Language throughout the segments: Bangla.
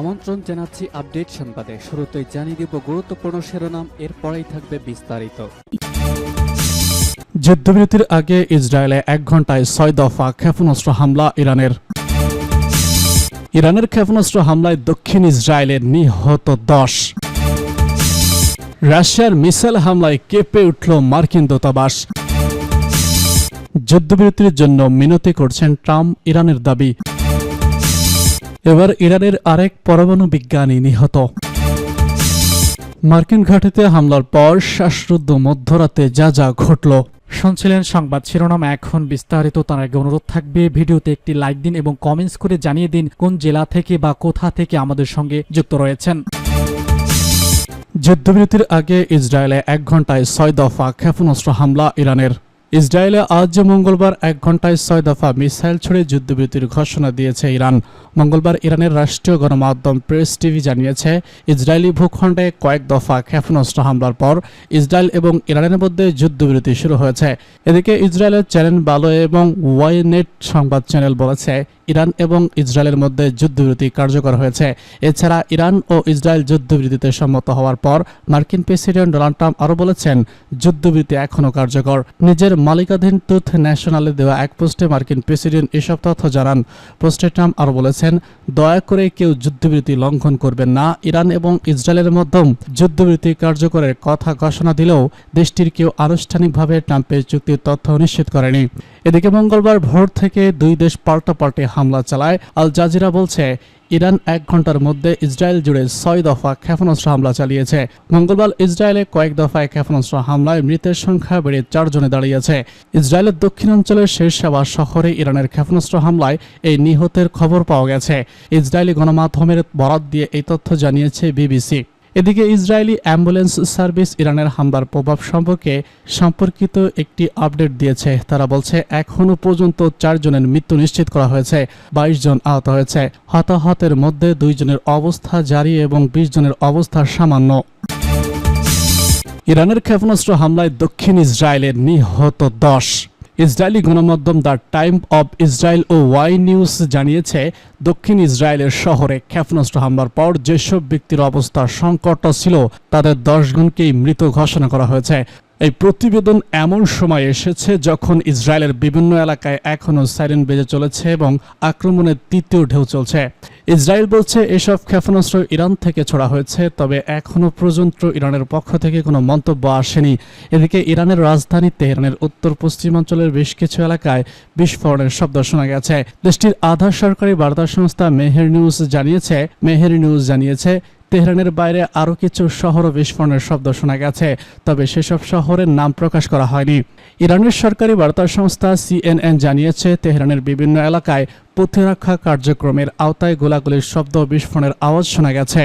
আমন্ত্রণ জানাচ্ছি আপডেট সংবাদে। শুরুতেই জানিয়ে দিব গুরুত্বপূর্ণ শিরোনাম, এরপরেই থাকবে বিস্তারিত। যুদ্ধবিরতির আগে ইসরায়েলে 1 ঘন্টায় 6 দফা ক্ষেপণাস্ত্র হামলা ইরানের। ইরানের ক্ষেপণাস্ত্র হামলায় দক্ষিণ ইসরায়েলে নিহত 10। রাশিয়ার মিসাইল হামলায় কেঁপে উঠল মার্কিন দূতাবাস। যুদ্ধবিরতির জন্য মিনতি করছেন ট্রাম্প, ইরানের দাবি। এবার ইরানের আরেক পরমাণু বিজ্ঞানী নিহত। মার্কিন ঘাঁটিতে হামলার পর শ্বাসরুদ্ধ মধ্যরাতে যা যা ঘটল শুনছিলেন সংবাদ শিরোনাম। এখন বিস্তারিত। তার আগে অনুরোধ থাকবে ভিডিওতে একটি লাইক দিন এবং কমেন্টস করে জানিয়ে দিন কোন জেলা থেকে বা কোথা থেকে আমাদের সঙ্গে যুক্ত রয়েছেন। যুদ্ধবিরতির আগে ইসরায়েলে 1 ঘন্টায় 6 দফা ক্ষেপণাস্ত্র হামলা ইরানের। ইসরায়েলে আজ মঙ্গলবার 1 ঘন্টায় 6 দফা মিসাইল ছুড়ে যুদ্ধবিরতির ঘোষণা দিয়েছে ইরান। মঙ্গলবার ইরানের রাষ্ট্রীয় গণমাধ্যম প্রেস টিভি জানিয়েছে, ইসরায়েলি ভূখণ্ডে কয়েক দফা ক্ষেপণাস্ত্র হামলার পর ইসরায়েল এবং ইরানের মধ্যে যুদ্ধবিরতি শুরু হয়েছে। এদিকে ইসরায়েলের চ্যানেল বালো এবং ওয়াইনেট সংবাদ চ্যানেল বলেছে, ইরান এবং ইসরায়েলের মধ্যে যুদ্ধবিরতি কার্যকর হয়েছে। এছাড়া ইরান ও ইসরায়েল যুদ্ধবিরতিতে সম্মত হওয়ার পর মার্কিন প্রেসিডেন্ট ডোনাল্ড ট্রাম্প আরও বলেছেন, যুদ্ধবিরতি এখনও কার্যকর। নিজের মালিকাধীন ট্রুথ ন্যাশনালে দেওয়া এক পোস্টে মার্কিন প্রেসিডেন্ট এসব তথ্য জানান। পোস্টে ট্রাম্প আরও বলেছেন, দয়া করে কেউ যুদ্ধবিরতি লঙ্ঘন করবেন না। ইরান এবং ইসরায়েলের মধ্যে যুদ্ধবিরতি কার্যকরের কথা ঘোষণা দিলেও দেশটির কেউ আনুষ্ঠানিকভাবে ট্রাম্পের চুক্তির তথ্য নিশ্চিত করেনি। এদিকে মঙ্গলবার ভোর থেকে দুই দেশ পাল্টাপাল্টি হামলা চালায়। আল জাজিরা বলছে, ইরান 1 ঘন্টার মধ্যে ইসরায়েল জুড়ে 6 দফা ক্ষেপণাস্ত্র হামলা চালিয়েছে। মঙ্গলবার ইসরায়েলে কয়েক দফায় ক্ষেপণাস্ত্র হামলায় মৃতের সংখ্যা বেড়ে 4 জনে দাঁড়িয়েছে। ইসরায়েলের দক্ষিণাঞ্চলের শেরশাবা শহরে ইরানের ক্ষেপণাস্ত্র হামলায় এই নিহতের খবর পাওয়া গেছে। ইসরায়েলি গণমাধ্যমের বরাত দিয়ে এই তথ্য জানিয়েছে বিবিসি। এদিকে ইসরায়েলি অ্যাম্বুলেন্স সার্ভিস ইরানের হামলার প্রভাব সম্পর্কিত একটি আপডেট দিয়েছে। তারা বলছে, এখনও পর্যন্ত 4 জনের মৃত্যু নিশ্চিত করা হয়েছে, 22 জন আহত হয়েছে। হতাহতের মধ্যে 2 জনের অবস্থা জারি এবং 20 জনের অবস্থা সামান্য। ইরানের ক্ষেপণাস্ত্র হামলায় দক্ষিণ ইসরায়েলে নিহত 10। ইসরায়েলি গণমাধ্যম দ্য টাইম অব ইসরায়েল ও ওয়াই নিউজ জানিয়েছে, দক্ষিণ ইসরায়েলের শহরে ক্ষেপণাস্ত্র হামলার পর যেসব ব্যক্তির অবস্থা সংকট ছিল তাদের 10 জনকেই মৃত ঘোষণা করা হয়েছে। এই প্রতিবেদন এমন সময় এসেছে যখন ইসরায়েলের বিভিন্ন এলাকায় এখনও সাইরেন বেজে চলেছে এবং আক্রমণের তৃতীয় ঢেউ চলছে। ইসরায়েল বলছে এসব ক্ষেপণাস্ত্র ইরান থেকে ছোড়া হয়েছে, তবে এখনও পর্যন্ত ইরানের পক্ষ থেকে কোনো মন্তব্য আসেনি। এদিকে ইরানের রাজধানী তেহরানের উত্তর পশ্চিমাঞ্চলের বেশ কিছু এলাকায় বিস্ফোরণের শব্দ শোনা গেছে। দেশটির আধা সরকারি বার্তা সংস্থা মেহের নিউজ জানিয়েছে তেহরানের বাইরে আরও কিছু শহর বিস্ফোরণের শব্দ শোনা গেছে, তবে সেসব শহরের নাম প্রকাশ করা হয়নি। ইরানের সরকারি বার্তা সংস্থা CNN জানিয়েছে, তেহরানের বিভিন্ন এলাকায় প্রতিরক্ষা কার্যক্রমের আওতায় গোলাগুলির শব্দ বিস্ফোরণের আওয়াজ শোনা গেছে।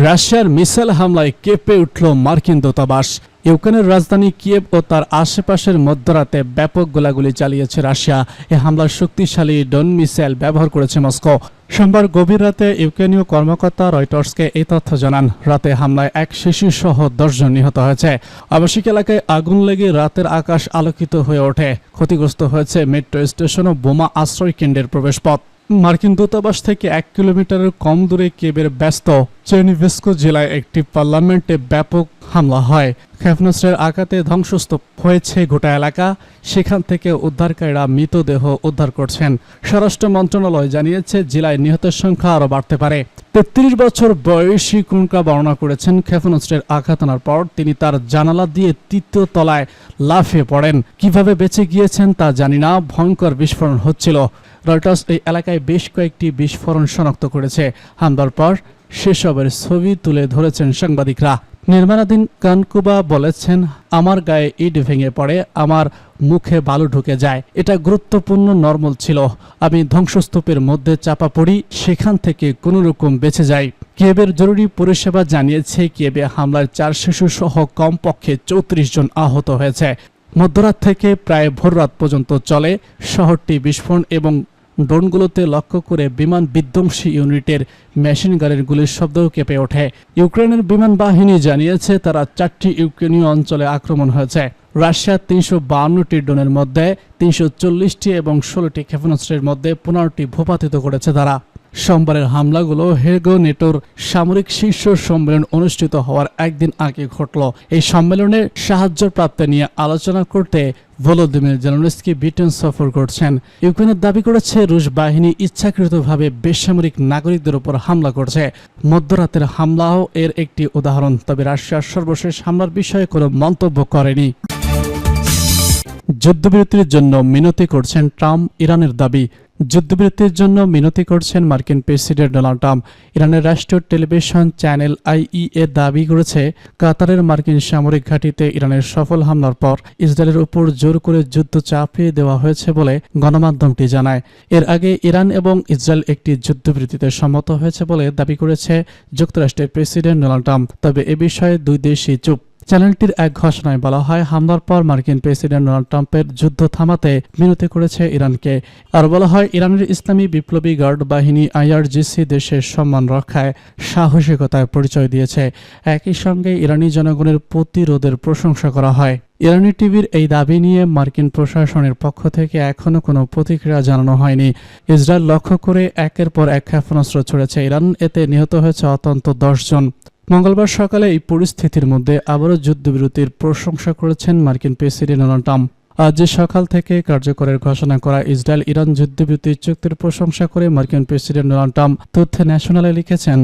রাশিয়ার মিসাইল হামলায় কেঁপে উঠল মার্কিন দূতাবাস। ইউক্রেনের রাজধানী কিয়েভ ও তার আশেপাশের মধ্যরাতে ব্যাপক গোলাগুলি চালিয়েছে রাশিয়া। এ হামলার শক্তিশালী ড্রোন মিসাইল ব্যবহার করেছে মস্কো। সোমবার গভীর রাতে ইউক্রেনীয় কর্মকর্তা রয়টার্সকে এই তথ্য জানান। রাতে হামলায় এক শিশু সহ 10 জন নিহত হয়েছে। আবাসিক এলাকায় আগুন লেগে রাতের আকাশ আলোকিত হয়ে ওঠে। ক্ষতিগ্রস্ত হয়েছে মেট্রো স্টেশন ও বোমা আশ্রয় কেন্দ্রের প্রবেশপথ। মার্কিন দূতাবাস থেকে 1 কিলোমিটারের কম দূরে কিয়েভের ব্যস্ত চেরনিভস্কো জেলায় একটি পার্লামেন্টে ব্যাপক হামলা হয়। ক্ষেপণাস্ত্রের আঘাতে ধ্বংসস্তূপ হয়েছে গোটা এলাকা। সেখান থেকে উদ্ধারকারীরা মৃতদেহ উদ্ধার করছেন। স্বরাষ্ট্র মন্ত্রণালয় জানিয়েছে, জেলায় নিহতের সংখ্যা আরও বাড়তে পারে। 33 বছর বয়সী কুনকা বর্ণনা করেছেন, ক্ষেপণাস্ত্রের আঘাত আনার পর তিনি তার জানালা দিয়ে 3য় তলায় লাফিয়ে পড়েন। কিভাবে বেঁচে গিয়েছেন তা জানি না, ভয়ঙ্কর বিস্ফোরণ হচ্ছিল। রয়টার্স এই এলাকায় বেশ কয়েকটি বিস্ফোরণ শনাক্ত করেছে। হামলার পর সেসবের ছবি তুলে ধরেছেন সাংবাদিকরা। নির্মাণাধীন কানকুবা বলেছেন, আমার গায়ে ইট ভেঙে পড়ে, আমার মুখে বালু ঢুকে যায়। এটা গুরুত্বপূর্ণ নরমাল ছিল। আমি ধ্বংসস্তূপের মধ্যে চাপা পড়ি, সেখান থেকে কোনো রকম বেঁচে যাই। কিয়েভের জরুরি পরিষেবা জানিয়েছে, কিয়েভে হামলার 4 শিশু সহ কমপক্ষে 34 জন আহত হয়েছে। মধ্যরাত থেকে প্রায় ভোররাত পর্যন্ত চলে। শহরটি বিস্ফোরণ এবং ড্রোনগুলোতে লক্ষ্য করে বিমান বিধ্বংসী ইউনিটের মেশিন গানের গুলির শব্দও কেঁপে ওঠে। ইউক্রেনের বিমান বাহিনী জানিয়েছে, তারা 4টি ইউক্রেনীয় অঞ্চলে আক্রমণ হয়েছে। রাশিয়ার 352টি ড্রোনের মধ্যে 340টি এবং 16টি ক্ষেপণাস্ত্রের মধ্যে 15টি ভূপাতিত করেছে তারা। সোমবারের হামলাগুলো হেগো নেটোর সামরিক শীর্ষ সম্মেলন অনুষ্ঠিত হওয়ার একদিন আগে ঘটল। এই সম্মেলনে সাহায্য প্রাপ্তি নিয়ে আলোচনা করতে ভলোদিমির জেলেনস্কি ব্রিটেন সফর করছেন। ইউক্রেনের দাবি করেছে রুশ বাহিনী ইচ্ছাকৃতভাবে বেসামরিক নাগরিকদের উপর হামলা করছে। মধ্যরাতের হামলাও এর একটি উদাহরণ। তবে রাশিয়ার সর্বশেষ হামলার বিষয়ে কোনো মন্তব্য করেনি। যুদ্ধবিরতির জন্য মিনতি করছেন ট্রাম্প, ইরানের দাবি। যুদ্ধবিরতির জন্য মিনতি করছেন মার্কিন প্রেসিডেন্ট ডোনাল্ড ট্রাম্প। ইরানের রাষ্ট্রীয় টেলিভিশন চ্যানেল আইইএ দাবি করেছে কাতারের মার্কিন সামরিক ঘাঁটিতে ইরানের সফল হামলার পর ইসরায়েলের উপর জোর করে যুদ্ধ চাপিয়ে দেওয়া হয়েছে বলে গণমাধ্যমটি জানায়। এর আগে ইরান এবং ইসরায়েল একটি যুদ্ধবিরতিতে সম্মত হয়েছে বলে দাবি করেছে যুক্তরাষ্ট্রের প্রেসিডেন্ট ডোনাল্ড ট্রাম্প। তবে এ বিষয়ে দুই দেশই চুপ। চ্যানেলটির এক ঘোষণায় বলা হয়, হামলার পর মার্কিন প্রেসিডেন্ট ডোনাল্ড ট্রাম্পের যুদ্ধ থামাতে মিনতি করেছে ইরানকে। আর বলা হয়, ইরানের ইসলামী বিপ্লবী গার্ড বাহিনী আইআরজিসি দেশের সম্মান রক্ষায় সাহসিকতার পরিচয় দিয়েছে। একই সঙ্গে ইরানি জনগণের প্রতিরোধের প্রশংসা করা হয়। ইরানি টিভির এই দাবি নিয়ে মার্কিন প্রশাসনের পক্ষ থেকে এখনও কোনো প্রতিক্রিয়া জানানো হয়নি। ইসরায়েল লক্ষ্য করে একের পর এক ক্ষেপণাস্ত্র ছড়েছে ইরান। এতে নিহত হয়েছে অন্তত 10 জন। মঙ্গলবার সকালে এই পরিস্থিতির মধ্যে আবারও যুদ্ধবিরতির প্রশংসা করেছেন মার্কিন প্রেসিডেন্ট ডোনাল্ড ট্রাম্প। আজ সকাল থেকে কার্যকরের ঘোষণা করা ইসরায়েল ইরান যুদ্ধবিরতি চুক্তির প্রশংসা করে মার্কিন প্রেসিডেন্ট ডোনাল্ড ট্রাম্প তথ্যে ন্যাশনালে লিখেছেন,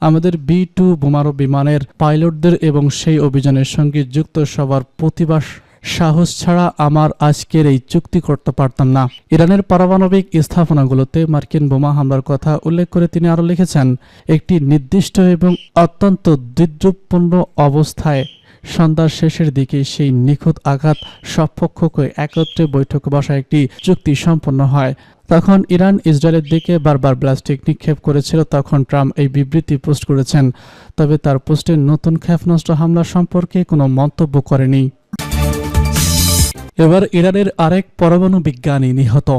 আমাদের B-2 বোমারু বিমানের পাইলটদের এবং সেই অভিযানের সঙ্গে যুক্ত সবার প্রতিভা সাহস ছাড়া আমার আজকের এই চুক্তি করতে পারতাম না। ইরানের পারমাণবিক স্থাপনাগুলোতে মার্কিন বোমা হামলার কথা উল্লেখ করে তিনি আরও লিখেছেন, একটি নির্দিষ্ট এবং অত্যন্ত দ্বিদ্রুপপূর্ণ অবস্থায় সন্ধ্যার শেষের দিকে সেই নিখুঁত আঘাত সব পক্ষকে একত্রে বৈঠক বসায় একটি চুক্তি সম্পন্ন হয়। তখন ইরান ইসরায়েলের দিকে বারবার ব্লাস্টিক নিক্ষেপ করেছিল। তখন ট্রাম্প এই বিবৃতি পোস্ট করেছেন। তবে তার পোস্টে নতুন ক্ষেপণাস্ত্র হামলা সম্পর্কে কোনো মন্তব্য করেনি। এবার ইরানের আরেক পরমাণু বিজ্ঞানী নিহত।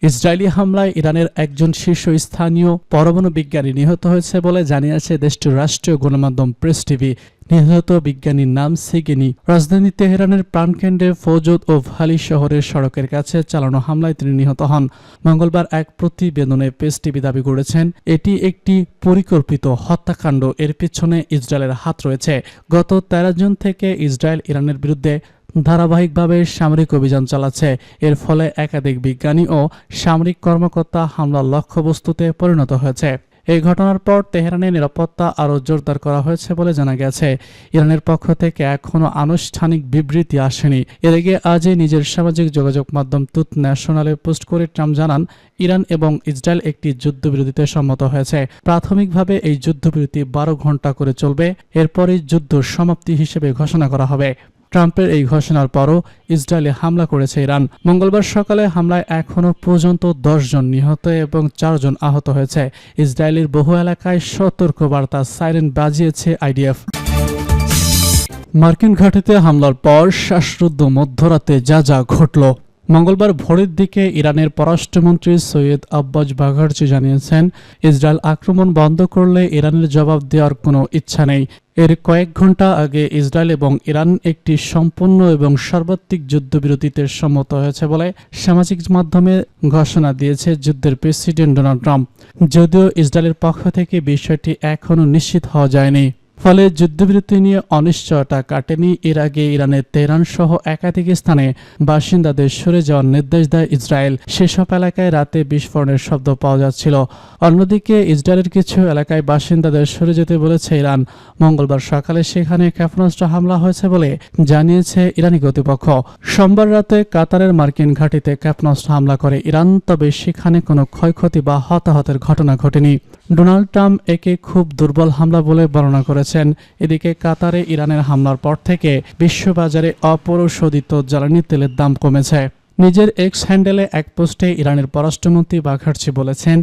ইসরায়েলি হামলায় ইরানের একজন শীর্ষস্থানীয় পরমাণু বিজ্ঞানী নিহত হয়েছে বলে জানিয়েছে দেশটির রাষ্ট্রীয় গণমাধ্যম প্রেস টিভি। নিহত বিজ্ঞানীর নাম সিগিনি। রাজধানী তেহরানের প্রাণকেন্দ্রে ফৌজত ও ভালি শহরের সড়কের কাছে চালানো হামলায় তিনি নিহত হন। মঙ্গলবার এক প্রতিবেদনে প্রেস টিভি দাবি করেছেন, এটি একটি পরিকল্পিত হত্যাকাণ্ড। এর পিছনে ইসরায়েলের হাত রয়েছে। গত 13 জুন থেকে ইসরায়েল ইরানের বিরুদ্ধে ধারাবাহিকভাবে সামরিক অভিযান চালাচ্ছে। এর ফলে একাধিক বিজ্ঞানী ও সামরিক কর্মকর্তা হামলার লক্ষ্যবস্তুতে পরিণত হয়েছে। এই ঘটনার পর তেহরানের নিরাপত্তা আরও জোরদার করা হয়েছে বলে জানা গেছে। ইরানের পক্ষ থেকে এখনও আনুষ্ঠানিক বিবৃতি আসেনি। এর আগে আজই নিজের সামাজিক যোগাযোগ মাধ্যম ট্রুথ ন্যাশনালে পোস্ট করে ট্রাম্প জানান, ইরান এবং ইসরায়েল একটি যুদ্ধবিরতিতে সম্মত হয়েছে। প্রাথমিকভাবে এই যুদ্ধবিরতি 12 ঘন্টা করে চলবে। এরপরই যুদ্ধ সমাপ্তি হিসেবে ঘোষণা করা হবে। ট্রাম্পের এই ঘোষণার পরও ইসরায়েলে হামলা করেছে ইরান। মঙ্গলবার সকালে হামলায় এখনও পর্যন্ত 10 জন নিহত এবং 4 জন আহত হয়েছে। ইসরায়েলের বহু এলাকায় সতর্কবার্তা সাইরেন বাজিয়েছে আইডিএফ। মার্কিন ঘাঁটিতে হামলার পর শ্বাসরুদ্ধ মধ্যরাতে যা যা ঘটল। মঙ্গলবার ভোরের দিকে ইরানের পররাষ্ট্রমন্ত্রী সৈয়দ আব্বাস বাঘারচি জানিয়েছেন, ইসরায়েল আক্রমণ বন্ধ করলে ইরানের জবাব দেওয়ার কোনো ইচ্ছা নেই। এর কয়েক ঘন্টা আগে ইসরায়েল এবং ইরান একটি সম্পূর্ণ এবং সর্বাত্মক যুদ্ধবিরতিতে সম্মত হয়েছে বলে সামাজিক মাধ্যমে ঘোষণা দিয়েছে যুদ্ধের প্রেসিডেন্ট ডোনাল্ড ট্রাম্প। যদিও ইসরায়েলের পক্ষ থেকে বিষয়টি এখনও নিশ্চিত হওয়া যায়নি। ফলে যুদ্ধবিরতি নিয়ে অনিশ্চয়তা কাটেনি। এর আগে ইরানের তেহরান সহ একাধিক স্থানে বাসিন্দাদের সরে যাওয়ার নির্দেশ দেয় ইসরায়েল। সেসব এলাকায় রাতে বিস্ফোরণের শব্দ পাওয়া যাচ্ছিল। অন্যদিকে ইসরায়েলের কিছু এলাকায় বাসিন্দাদের সরে যেতে বলেছে ইরান। মঙ্গলবার সকালে সেখানে ক্ষেপণাস্ত্র হামলা হয়েছে বলে জানিয়েছে ইরানি কর্তৃপক্ষ। সোমবার রাতে কাতারের মার্কিন ঘাঁটিতে ক্ষেপণাস্ত্র হামলা করে ইরান, তবে সেখানে কোনো ক্ষয়ক্ষতি বা হতাহতের ঘটনা ঘটেনি। ডোনাল্ড ট্রাম্প একে খুব দুর্বল হামলা বলে বর্ণনা করেছেন। এদিকে কাতারে ইরানের হামলার পর থেকে বিশ্ববাজারে অপরিশোধিত জ্বালানি তেলের দাম কমেছে। নিজের এক্স হ্যান্ডেলে এক পোস্টে ইরানের পররাষ্ট্রমন্ত্রী বাঘারচি বলেছেন,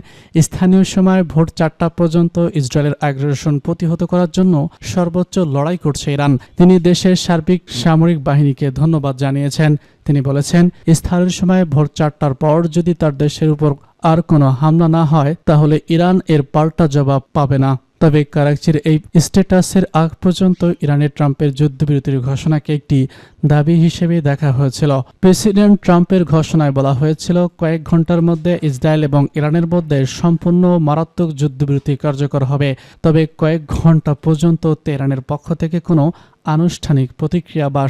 স্থানীয় সময় ভোর 4টা পর্যন্ত ইসরায়েলের আগ্রাসন প্রতিহত করার জন্য সর্বোচ্চ লড়াই করছে ইরান। তিনি দেশের সার্বিক সামরিক বাহিনীকে ধন্যবাদ জানিয়েছেন। তিনি বলেছেন, স্থানীয় সময় ভোর 4টার পর যদি তার দেশের উপর আর কোনো হামলা না হয় তাহলে ইরান এর পাল্টা জবাব পাবে না। তবে কারাচির এই স্ট্যাটাসের আগ পর্যন্ত ইরানে ট্রাম্পের যুদ্ধবিরতির ঘোষণাকে একটি দাবি হিসেবে দেখা হয়েছিল। প্রেসিডেন্ট ট্রাম্পের ঘোষণায় বলা হয়েছিল কয়েক ঘন্টার মধ্যে ইসরায়েল এবং ইরানের মধ্যে সম্পূর্ণ মারাত্মক যুদ্ধবিরতি কার্যকর হবে। তবে কয়েক ঘন্টা পর্যন্ত তেহরানের পক্ষ থেকে কোনো আনুষ্ঠানিক প্রতিক্রিয়া বা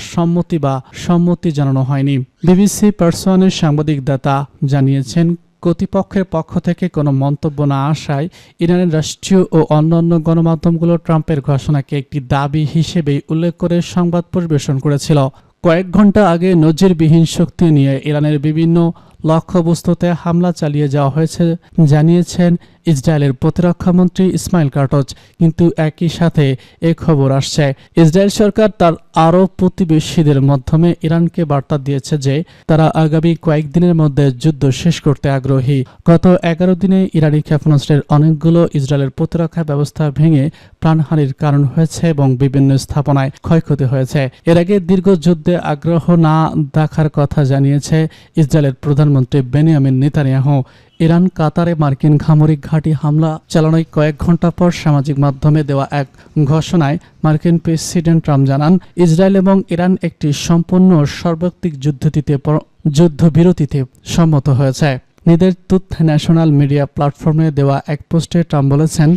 সম্মতি জানানো হয়নি। বিবিসি পার্সোয়ানের সাংবাদিক দাতা জানিয়েছেন কর্তৃপক্ষের পক্ষ থেকে কোনো মন্তব্য না আসায় ইরানের রাষ্ট্রীয় ও অন্যান্য গণমাধ্যমগুলো ট্রাম্পের ঘোষণাকে একটি দাবি হিসেবেই উল্লেখ করে সংবাদ পরিবেশন করেছিল। কয়েক ঘন্টা আগে নজিরবিহীন শক্তি নিয়ে ইরানের বিভিন্ন লক্ষ্যবস্তুতে হামলা চালিয়ে যাওয়া হয়েছে জানিয়েছেন ইসরায়েলের প্রতিরক্ষামন্ত্রী ইসমাইল কাটজ। কিন্তু একই সাথে এ খবর আসছে ইসরায়েল সরকার তার আরব প্রতিবেশীদের মাধ্যমে ইরানকে বার্তা দিয়েছে যে তারা আগামী কয়েকদিনের মধ্যে যুদ্ধ শেষ করতে আগ্রহী। গত 11 দিনে ইরানি ক্ষেপণাস্ত্রের অনেকগুলো ইসরায়েলের প্রতিরক্ষা ব্যবস্থা ভেঙে প্রাণহানির কারণ হয়েছে এবং বিভিন্ন স্থাপনায় ক্ষয়ক্ষতি হয়েছে। এর আগে দীর্ঘ যুদ্ধে আগ্রহ না দেখার কথা জানিয়েছে ইসরায়েলের প্রধানমন্ত্রী বেনিয়ামিন নেতানিয়াহু। ইরান কাতারে মার্কিন সামরিক ঘাঁটি হামলা চালানোর কয়েক ঘন্টা পর সামাজিক মাধ্যমে দেওয়া এক ঘোষণায় মার্কিন প্রেসিডেন্ট ট্রাম্প জানান ইসরায়েল এবং ইরান একটি সম্পূর্ণ সার্বত্রিক যুদ্ধবিরতিতে সম্মত হয়েছে। নিজের তথ্য ন্যাশনাল মিডিয়া প্ল্যাটফর্মে দেওয়া এক পোস্টে ট্রাম্প বলেছেন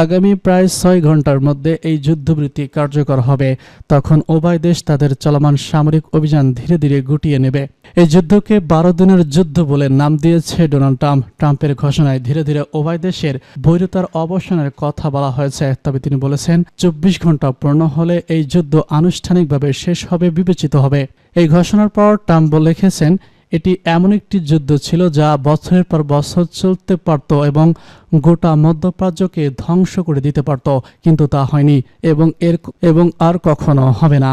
আগামী প্রায় 6 ঘন্টার মধ্যে এই যুদ্ধবিরতি কার্যকর হবে। তখন উভয় দেশ তাদের চলমান সামরিক অভিযান ধীরে ধীরে গুটিয়ে নেবে। এই যুদ্ধকে 12 দিনের যুদ্ধ বলে নাম দিয়েছে ডোনাল্ড ট্রাম্প। ট্রাম্পের ঘোষণায় ধীরে ধীরে উভয় দেশের বৈরিতার অবসানের কথা বলা হয়েছে। তবে তিনি বলেছেন 24 ঘন্টা পূর্ণ হলে এই যুদ্ধ আনুষ্ঠানিকভাবে শেষ হবে বিবেচিত হবে। এই ঘোষণার পর ট্রাম্প লিখেছেন এটি এমন একটি যুদ্ধ ছিল যা বছরের পর বছর চলতে পারত এবং গোটা মধ্যপ্রাচ্যকে ধ্বংস করে দিতে পারত, কিন্তু তা হয়নি এবং আর কখনো হবে না।